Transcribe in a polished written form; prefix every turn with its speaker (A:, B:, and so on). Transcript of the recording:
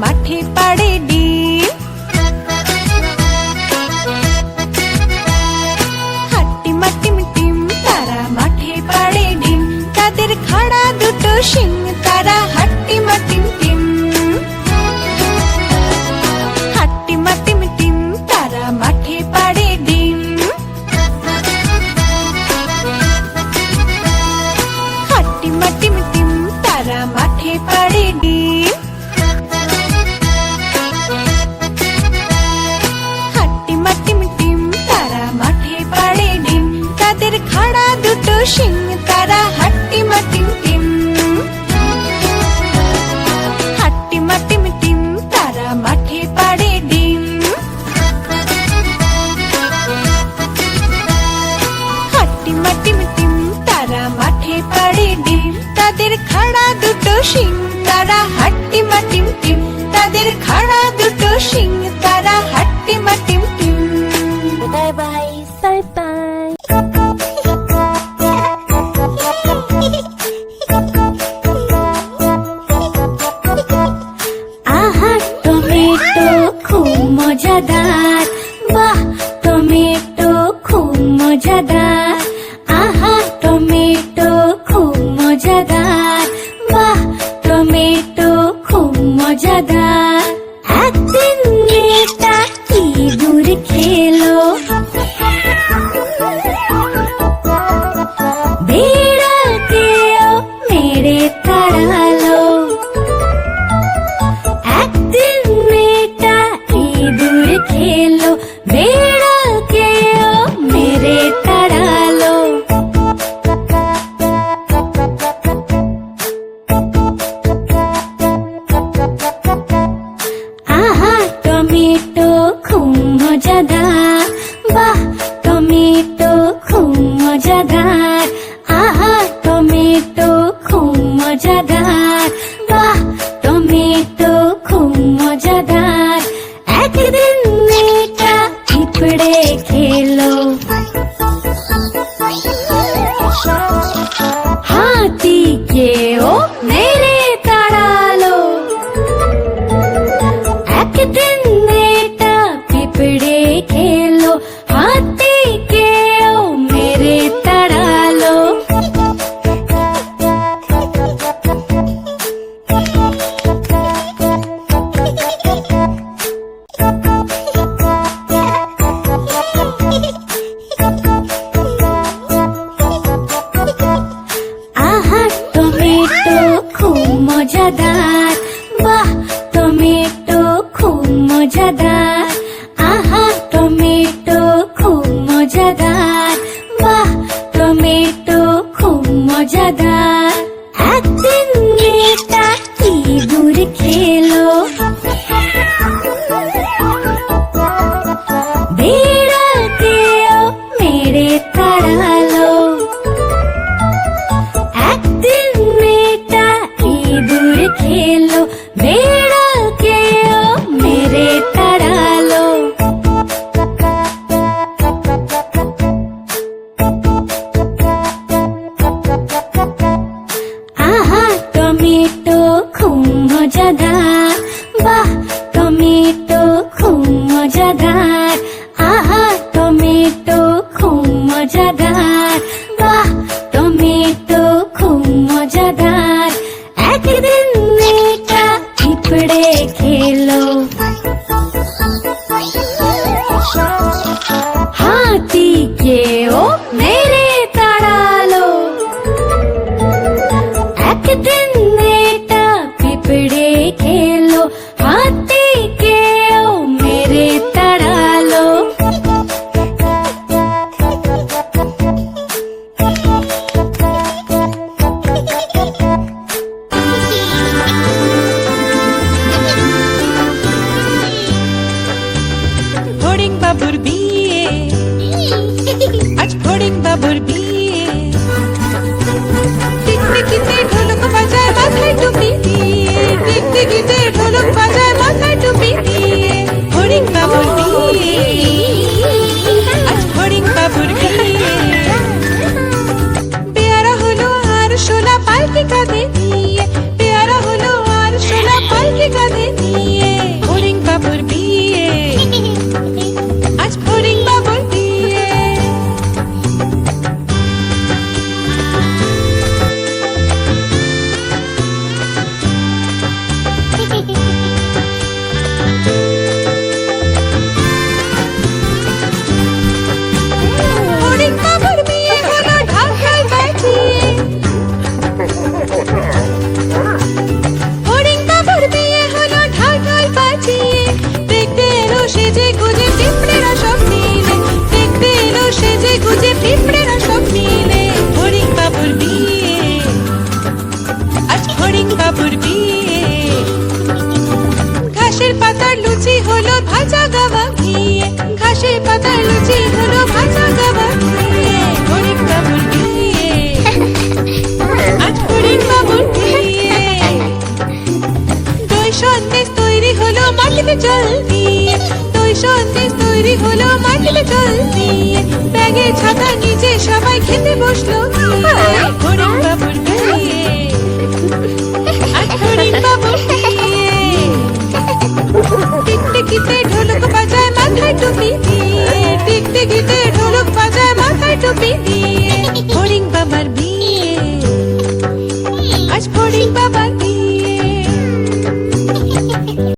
A: মাঠে পাড়ে ডিম, হাট্টিমা টিম টিম তারা মাঠে পাড়ে ডিম, তাদের খাড়া দুটো শিং তারা হাট্টিমা টিম টিম। হাট্টিমা টিম টিম তারা মাঠে পাড়ে ডিম, হাট্টিমা টিম টিম তারা মাঠে পাড়ে ডিম। খাড়া দুটো শিং তারা হাট্টিমা টিম টিম। হাট্টিমা টিম টিম তারা মাঠে পাড়ে ডিম, হাট্টিমা টিম টিম তারা মাঠে পাড়ে ডিম, তাদের খাড়া দুটো শিং তারা হাট্টিমা টিম টিম, তাদের খাড়া দুটো শিং তারা হাট্টিমা টিম টিম। Bye bye bye bye. আহা টমেটো খুব মজাদার, বাহ টমেটো খুব মজাদার। আহা টমেটো খুব মজাদার, বাহ টমেটো খুব মজাদার। একদিন মেয়েটা ইঁদুর খেলো, বিড়ালকেও মেরে তাড়ালো। একদিন মেয়েটা ইঁদুর খেলো, বিড়ালকেও মেরে তাড়ালো। আহা টমেটো খুব মজাদার, বাহ টমেটো খুব মজাদার। আহা টমেটো খুব মজাদার, বাহ টমেটো খুব মজাদার। একদিন মেয়েটা পিঁপড়ে খেলো, হাতিকেও মেরে তাড়ালো। একদিন মেয়েটা পিঁপড়ে খেলো, হাতিকেও মেরে তাড়ালো। আহা টমেটো খুব মজাদার, বাহ টমেটো খুব মজাদার। আহা টমেটো খুব মজাদার, বাহ টমেটো খুব মজাদার। একদিন মেয়েটা ইঁদুর খেলো, বিড়ালকেও মেরে তাড়ালো। একদিন মেয়েটা ইঁদুর খেলো, বিড়ালকেও মেরে তাড়ালো। আহা টমেটো খুব মজাদার, বাহ টমেটো খুব মজাদার। আহা টমেটো খুব মজাদার, বাহ টমেটো খুব মজাদার। একদিন মেয়েটা পিঁপড়ে খেলো, হাতিকেও মেরে তাড়ালো। একদিন মেয়েটা পিঁপড়ে খেলো, হাতিকেও মেরে তাড়ালো।
B: ফড়িং বাবুর বিয়ে, আজ ফড়িং বাবুর বিয়ে। টিকটিকিতে ঢোলক বাজায় মাথায় টুপি দিয়ে, টিকটিকিতে ঢোলক বাজায় মাথায় টুপি দিয়ে। পাতার লুচি হলো ভাজা গাওয়া ঘিয়ে, ঘাসের পাতার লুচি হলো ভাজা গাওয়া ঘিয়ে। ফড়িং বাবুর বিয়ে, আজ ফড়িং বাবুর বিয়ে। দই সন্দেশ তৈরি হলো মাটিতে জল দিয়ে, দই সন্দেশ তৈরি হলো মাটিতে জল দিয়ে। ব্যাগে ছাতা নিচে সবাই খেতে বসলো গিয়ে। ফড়িং বাবুর বিয়ে, আজ ফড়িং বাবুর বিয়ে। টিকটিকিতে ঢোলক বাজায় মাথায় টুপি দিয়ে, টিকটিকিতে ঢোলক বাজায় মাথায় টুপি দিয়ে। ফড়িং বাবার বিয়ে।